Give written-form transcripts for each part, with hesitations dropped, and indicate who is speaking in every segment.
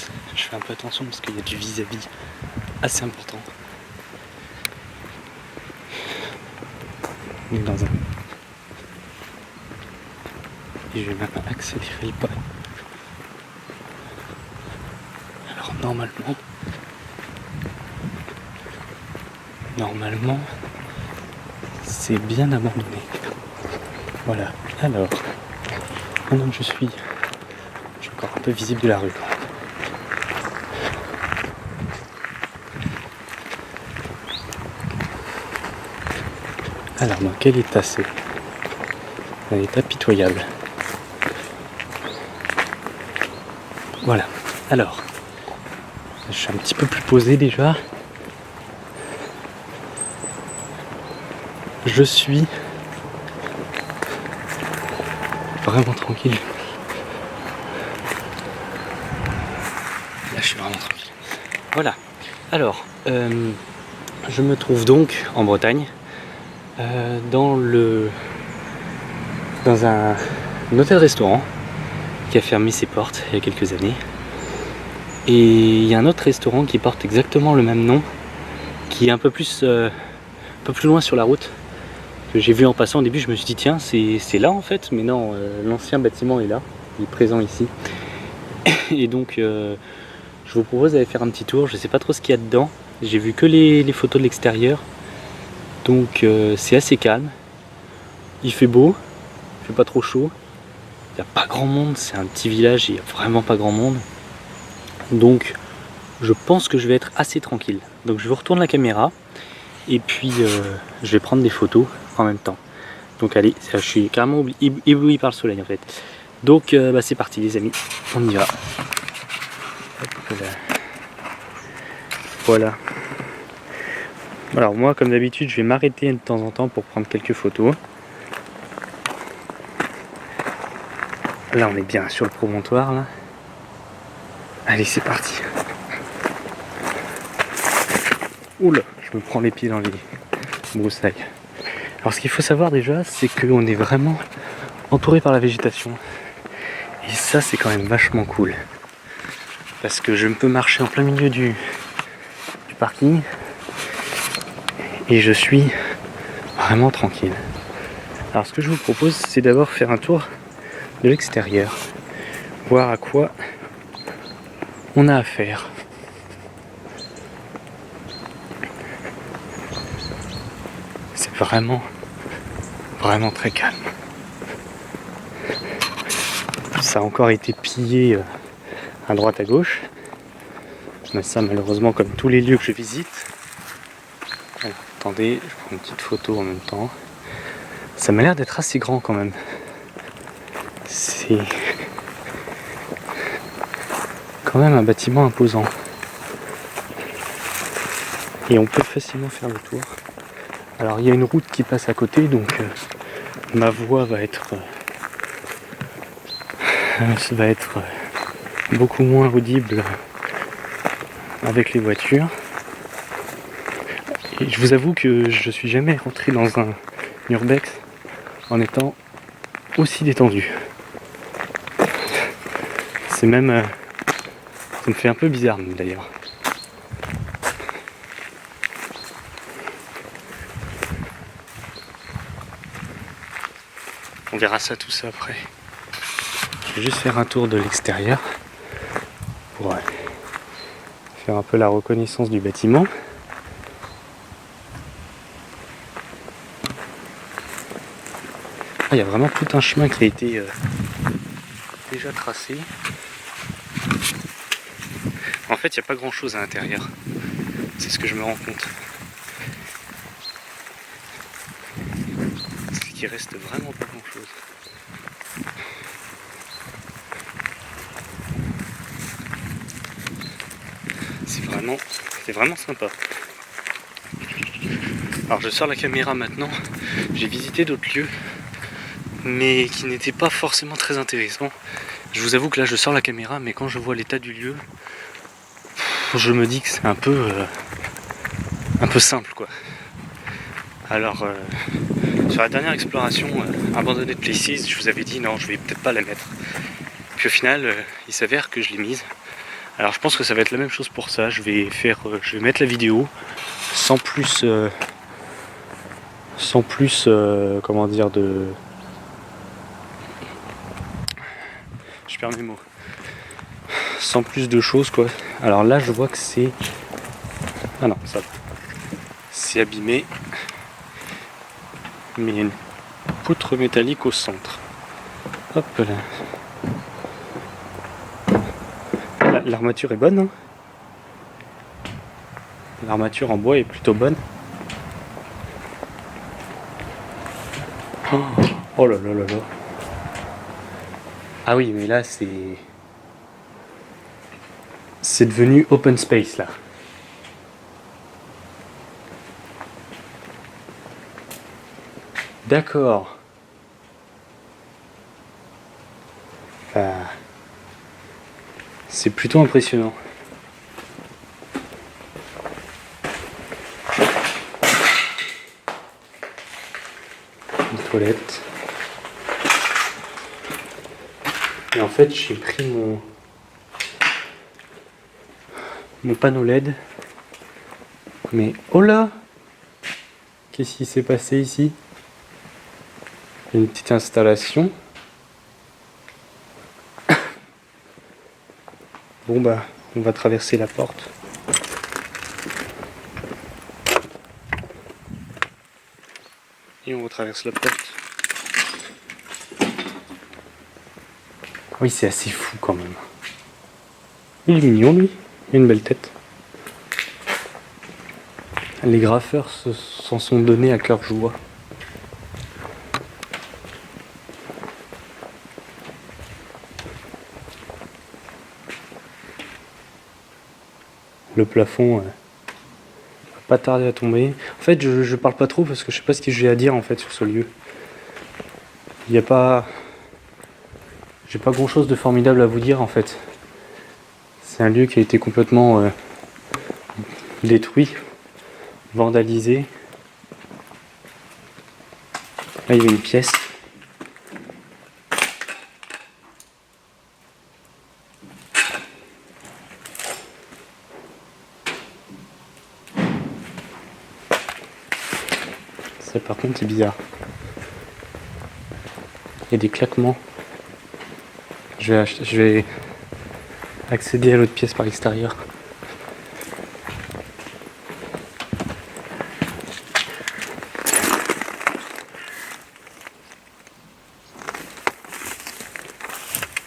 Speaker 1: face, je fais un peu attention parce qu'il y a du vis-à-vis assez important. On est dans un... Et je vais même accélérer le pas. Alors normalement, c'est bien abandonné. Voilà, alors, maintenant que je suis encore un peu visible de la rue. Alors, dans quel état c'est? Un état pitoyable. Voilà, alors, je suis un petit peu plus posé déjà. Je suis vraiment tranquille. Là, je suis vraiment tranquille. Voilà, alors, je me trouve donc en Bretagne, dans un hôtel-restaurant qui a fermé ses portes il y a quelques années. Et il y a un autre restaurant qui porte exactement le même nom, qui est un peu plus loin sur la route, que j'ai vu en passant. Au début je me suis dit tiens c'est là en fait, mais non, l'ancien bâtiment est là, il est présent ici. Et donc je vous propose d'aller faire un petit tour. Je sais pas trop ce qu'il y a dedans, j'ai vu que les photos de l'extérieur, donc c'est assez calme, il fait beau, il fait pas trop chaud, il n'y a pas grand monde, c'est un petit village, il n'y a vraiment pas grand monde, donc je pense que je vais être assez tranquille. Donc je vous retourne la caméra et puis je vais prendre des photos en même temps. Donc allez, je suis carrément ébloui par le soleil en fait. Donc c'est parti les amis, on y va. Hop là. Voilà. Alors moi comme d'habitude je vais m'arrêter de temps en temps pour prendre quelques photos. Là on est bien sur le promontoire là. Allez c'est parti. Oula, je me prends les pieds dans les broussailles. Alors ce qu'il faut savoir déjà, c'est qu'on est vraiment entouré par la végétation. Et ça c'est quand même vachement cool. Parce que je peux marcher en plein milieu du parking. Et je suis vraiment tranquille. Alors ce que je vous propose, c'est d'abord faire un tour de l'extérieur. Voir à quoi on a affaire. C'est vraiment très calme. Ça a encore été pillé à droite à gauche. Mais ça malheureusement comme tous les lieux que je visite. Alors, attendez, je prends une petite photo en même temps. Ça m'a l'air d'être assez grand quand même. C'est quand même un bâtiment imposant. Et on peut facilement faire le tour. Alors il y a une route qui passe à côté, donc ma voix va être beaucoup moins audible avec les voitures. Et je vous avoue que je suis jamais rentré dans un urbex en étant aussi détendu. C'est même... ça me fait un peu bizarre d'ailleurs. On verra ça tout ça après. Je vais juste faire un tour de l'extérieur pour faire un peu la reconnaissance du bâtiment. Il y a vraiment tout un chemin qui a été déjà tracé. En fait, il n'y a pas grand chose à l'intérieur. C'est ce que je me rends compte. C'est qu'il reste vraiment pas grand chose. C'est vraiment sympa. Alors je sors la caméra maintenant. J'ai visité d'autres lieux, mais qui n'étaient pas forcément très intéressants. Je vous avoue que là je sors la caméra, mais quand je vois l'état du lieu, je me dis que c'est un peu simple quoi. Alors sur la dernière exploration Abandoned Places, je vous avais dit non, je vais peut-être pas la mettre. Puis au final il s'avère que je l'ai mise. Alors je pense que ça va être la même chose pour ça. Je vais mettre la vidéo sans plus, comment dire, je perds mes mots. Sans plus de choses quoi. Alors là je vois que c'est, ah non ça va, c'est abîmé, mais il y a une poutre métallique au centre. Hop là. L'armature est bonne, hein. L'armature en bois est plutôt bonne. Oh là là là là. Ah oui, mais là c'est devenu open space là. D'accord. C'est plutôt impressionnant. Une toilette. Et en fait, j'ai pris mon panneau LED. Mais oh là! Qu'est-ce qui s'est passé ici? Une petite installation. Bon bah, on va traverser la porte. Et on retraverse la porte. Oui, c'est assez fou quand même. Il est mignon lui, il a une belle tête. Les graffeurs s'en sont donnés à cœur joie. Le plafond va pas tarder à tomber. En fait, je parle pas trop parce que je sais pas ce que j'ai à dire en fait sur ce lieu. Il y a pas, j'ai pas grand chose de formidable à vous dire en fait. C'est un lieu qui a été complètement détruit, vandalisé. Là, il y avait une pièce. Ça par contre c'est bizarre. Il y a des claquements. Je vais accéder à l'autre pièce par l'extérieur.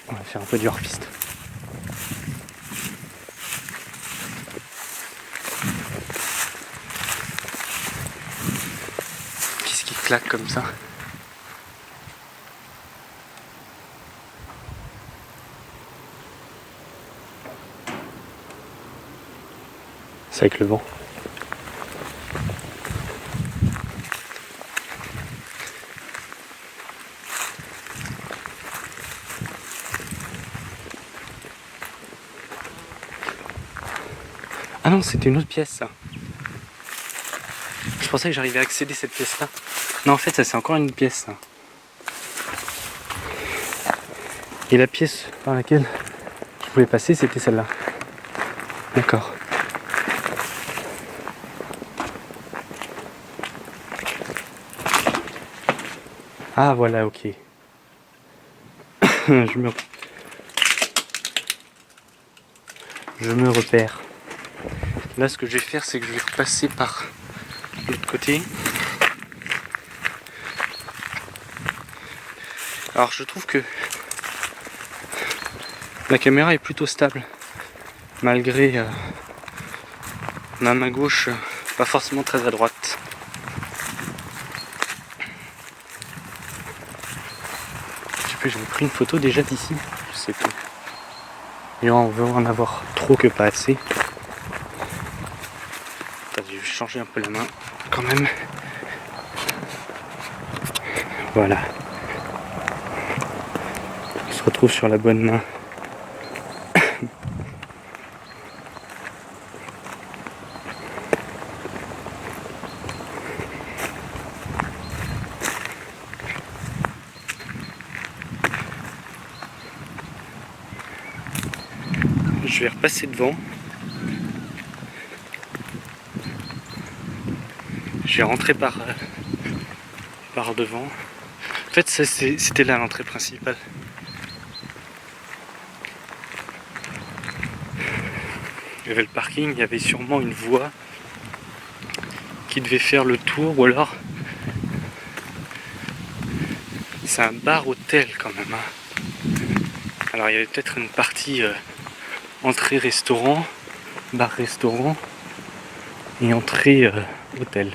Speaker 1: On va faire un peu du hors-piste. Qu'est-ce qui claque comme ça? C'est avec le vent. Ah non, c'était une autre pièce ça. Je pensais que j'arrivais à accéder à cette pièce là. Non, en fait ça c'est encore une pièce ça. Et la pièce par laquelle je voulais passer c'était celle-là. D'accord. Ah voilà, ok. Je me repère. Là ce que je vais faire c'est que je vais repasser par l'autre côté. Alors je trouve que la caméra est plutôt stable. Malgré ma main gauche pas forcément très à droite. J'avais pris une photo déjà d'ici, je sais plus. Et on veut en avoir trop que pas assez. Attends, je vais changer un peu la main quand même. Voilà. On se retrouve sur la bonne main. Je vais repasser devant. Je vais rentrer par devant. En fait, c'était là l'entrée principale. Il y avait le parking, il y avait sûrement une voie qui devait faire le tour, ou alors c'est un bar-hôtel quand même. Alors il y avait peut-être une partie entrée-restaurant, bar-restaurant et entrée-hôtel.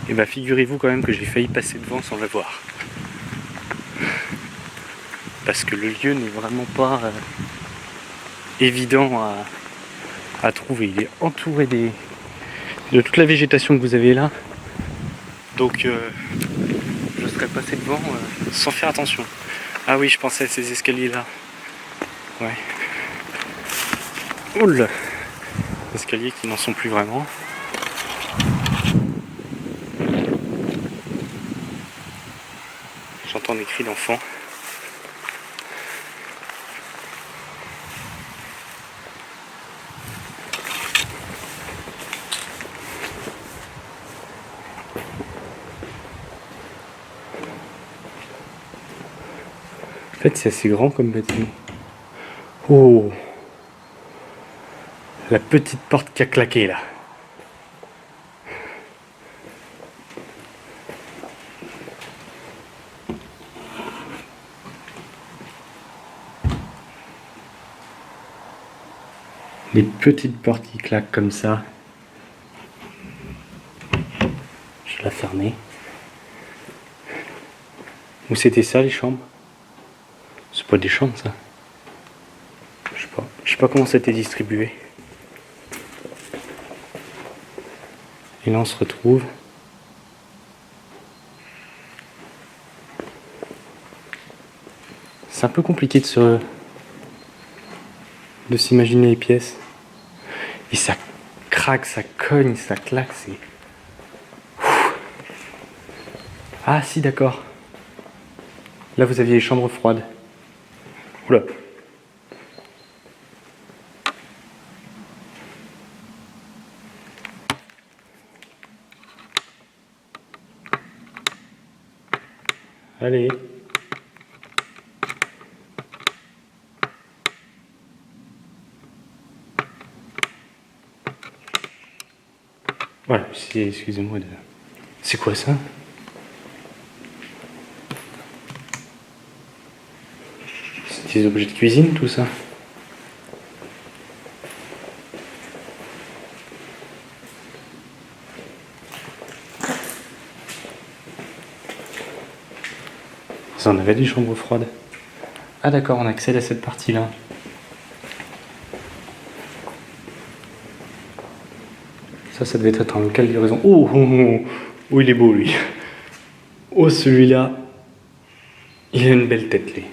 Speaker 1: Et bah figurez-vous quand même que j'ai failli passer devant sans le voir. Parce que le lieu n'est vraiment pas évident à trouver. Il est entouré de toute la végétation que vous avez là. Donc je serais passé devant sans faire attention. Ah oui, je pensais à ces escaliers là. Ouais. Oula. Escaliers qui n'en sont plus vraiment. J'entends des cris d'enfants. En fait, c'est assez grand comme bâtiment. Oh! La petite porte qui a claqué là. Les petites portes qui claquent comme ça. Je vais la fermer. Où c'était ça les chambres? C'est pas des chambres ça. Je sais pas comment c'était distribué. Et là on se retrouve. C'est un peu compliqué de s'imaginer les pièces. Et ça craque, ça cogne, ça claque, c'est... Ah si, d'accord. Là vous aviez les chambres froides. Oula. Allez. Voilà, excusez-moi de... C'est quoi ça? C'est des objets de cuisine tout ça? Ça en avait des chambres froides. Ah d'accord, on accède à cette partie-là. Ça devait être un local de livraison. Oh, oh, oh, oh, il est beau lui. Oh, celui-là, il a une belle tête lui.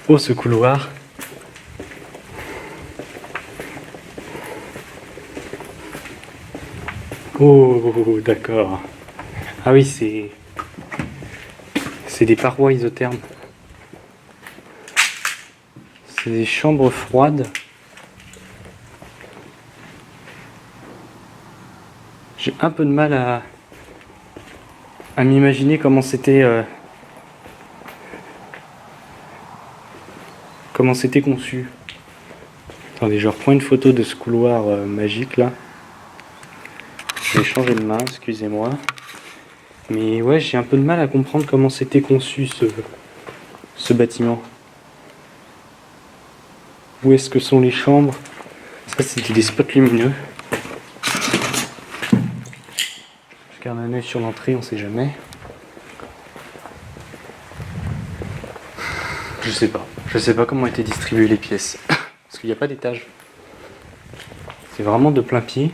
Speaker 1: Oh, ce couloir. Oh, d'accord. Ah oui, c'est des parois isothermes. C'est des chambres froides. J'ai un peu de mal à m'imaginer comment c'était conçu. Attendez, je reprends une photo de ce couloir magique là. Je vais changer de main, excusez-moi. Mais ouais, j'ai un peu de mal à comprendre comment c'était conçu ce bâtiment. Où est-ce que sont les chambres? Ça, c'était des spots lumineux. Je garde un œil sur l'entrée, on sait jamais. Je sais pas. Je sais pas comment étaient distribuées les pièces. Parce qu'il n'y a pas d'étage. C'est vraiment de plein pied.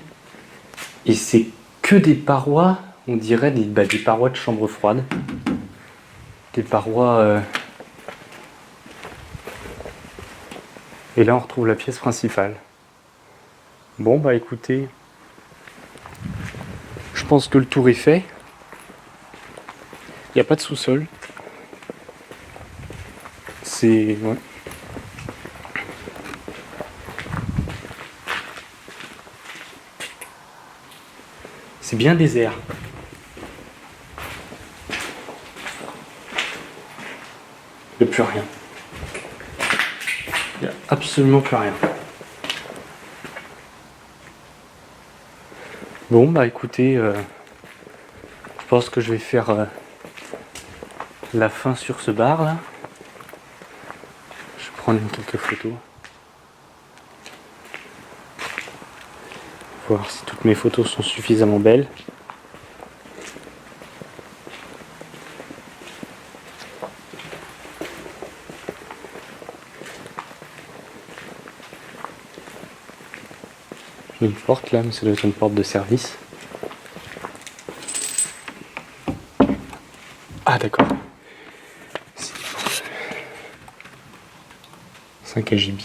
Speaker 1: Et c'est que des parois, on dirait des parois de chambre froide. Des parois... Et là on retrouve la pièce principale. Bon bah écoutez, je pense que le tour est fait. Il n'y a pas de sous-sol. C'est... Ouais. C'est bien désert. Il n'y a plus rien. Il n'y a absolument plus rien. Bon bah écoutez, je pense que je vais faire la fin sur ce bar là. Je vais prendre quelques photos. Voir si toutes mes photos sont suffisamment belles. Une porte là, mais ça doit être une porte de service. Ah d'accord. 5 AGB.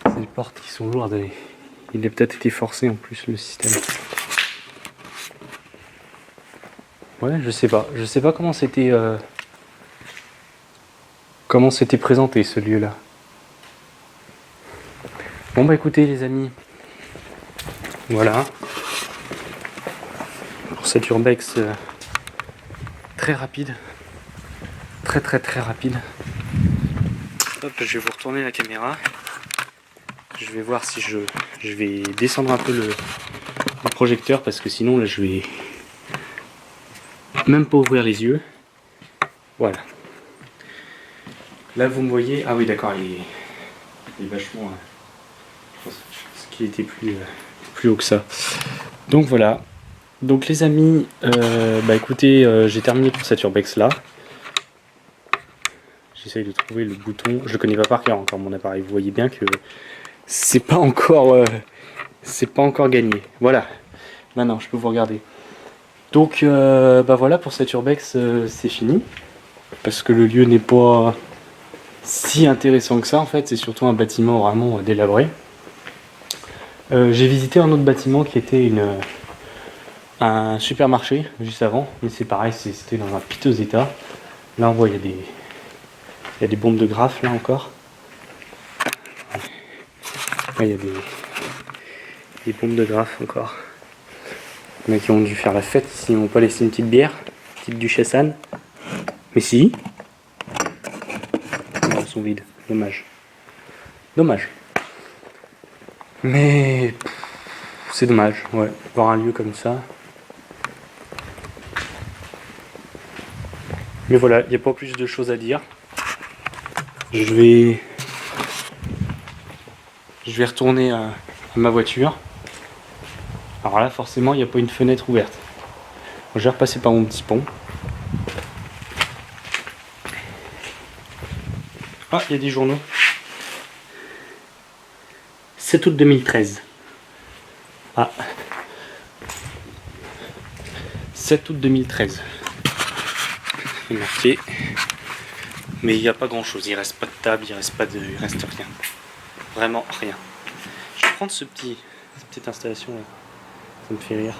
Speaker 1: C'est des portes qui sont lourdes. Il a peut-être été forcé en plus le système. Ouais, je sais pas. Je sais pas comment c'était présenté ce lieu-là. Bon bah écoutez les amis. Voilà. Pour cette urbex très rapide. Très rapide. Hop, je vais vous retourner la caméra. Je vais voir si je vais descendre un peu le projecteur parce que sinon là je vais même pas ouvrir les yeux. Voilà. Là vous me voyez. Ah oui d'accord, il est vachement. Je pense qu'il était plus haut que ça. Donc voilà. Donc les amis, bah écoutez, j'ai terminé pour cette urbex là. J'essaye de trouver le bouton. Je le connais pas par cœur encore mon appareil. Vous voyez bien que c'est pas encore gagné. Voilà. Maintenant je peux vous regarder. Donc bah voilà, pour cette urbex c'est fini. Parce que le lieu n'est pas si intéressant que ça en fait. C'est surtout un bâtiment vraiment délabré. J'ai visité un autre bâtiment qui était un supermarché juste avant. Mais c'est pareil, c'était dans un piteux état. Là on voit il y a des bombes de graphes là encore. Là il y a des bombes de graphes encore. Les mecs qui ont dû faire la fête s'ils n'ont pas laissé une petite bière, petite Duchesse Anne. Mais si. Non, elles sont vides. Dommage. Dommage. Mais c'est dommage, ouais, voir un lieu comme ça. Mais voilà, il n'y a pas plus de choses à dire. Je vais retourner à ma voiture. Alors là, forcément, il n'y a pas une fenêtre ouverte. Je vais repasser par mon petit pont. Ah, il y a des journaux. 7 août 2013. Ah. 7 août 2013. Il est marqué. Mais il n'y a pas grand chose. Il reste pas de table, il reste rien. Vraiment rien. Je vais prendre cette petite installation là. Ça me fait rire.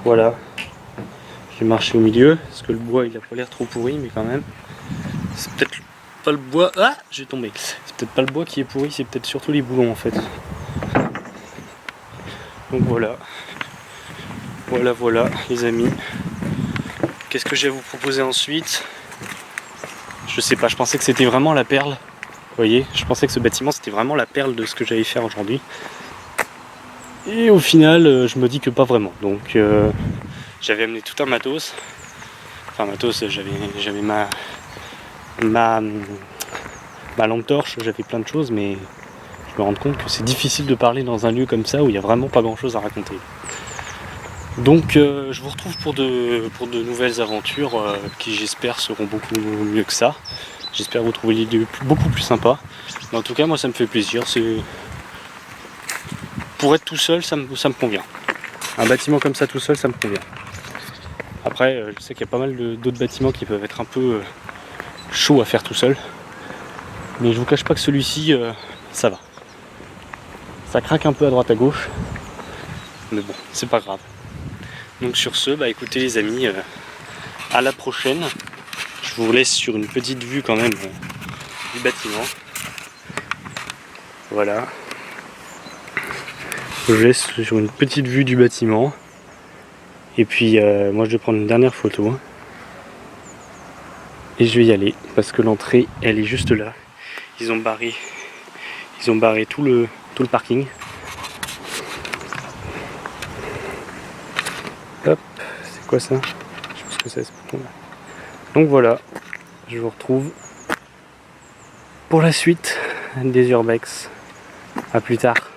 Speaker 1: Voilà. J'ai marché au milieu, parce que le bois il a pas l'air trop pourri, mais quand même. C'est peut-être pas le bois. Ah, j'ai tombé. C'est peut-être pas le bois qui est pourri, c'est peut-être surtout les boulons en fait. Donc voilà. Voilà les amis. Qu'est-ce que j'ai à vous proposer ensuite? Je sais pas, je pensais que c'était vraiment la perle. Vous voyez, je pensais que ce bâtiment c'était vraiment la perle de ce que j'allais faire aujourd'hui. Et au final, je me dis que pas vraiment. Donc j'avais amené tout un matos. Enfin matos, j'avais ma lampe torche, j'avais plein de choses, mais je me rends compte que c'est difficile de parler dans un lieu comme ça où il n'y a vraiment pas grand chose à raconter. Donc je vous retrouve pour de nouvelles aventures qui j'espère seront beaucoup mieux que ça. J'espère vous trouver l'idée beaucoup plus sympa. Mais en tout cas moi ça me fait plaisir. Pour être tout seul ça me convient. Un bâtiment comme ça tout seul ça me convient. Après je sais qu'il y a pas mal d'autres bâtiments qui peuvent être un peu chauds à faire tout seul. Mais je vous cache pas que celui-ci ça va. Ça craque un peu à droite à gauche. Mais bon, c'est pas grave. Donc sur ce, bah écoutez les amis, à la prochaine. Je vous laisse sur une petite vue quand même du bâtiment. Voilà. Je vous laisse sur une petite vue du bâtiment. Et puis moi je vais prendre une dernière photo. Et je vais y aller parce que l'entrée elle est juste là. Ils ont barré tout le parking. Hop, c'est quoi ça? Je pense que c'est ce bouton là. Donc voilà, je vous retrouve pour la suite des Urbex. A plus tard.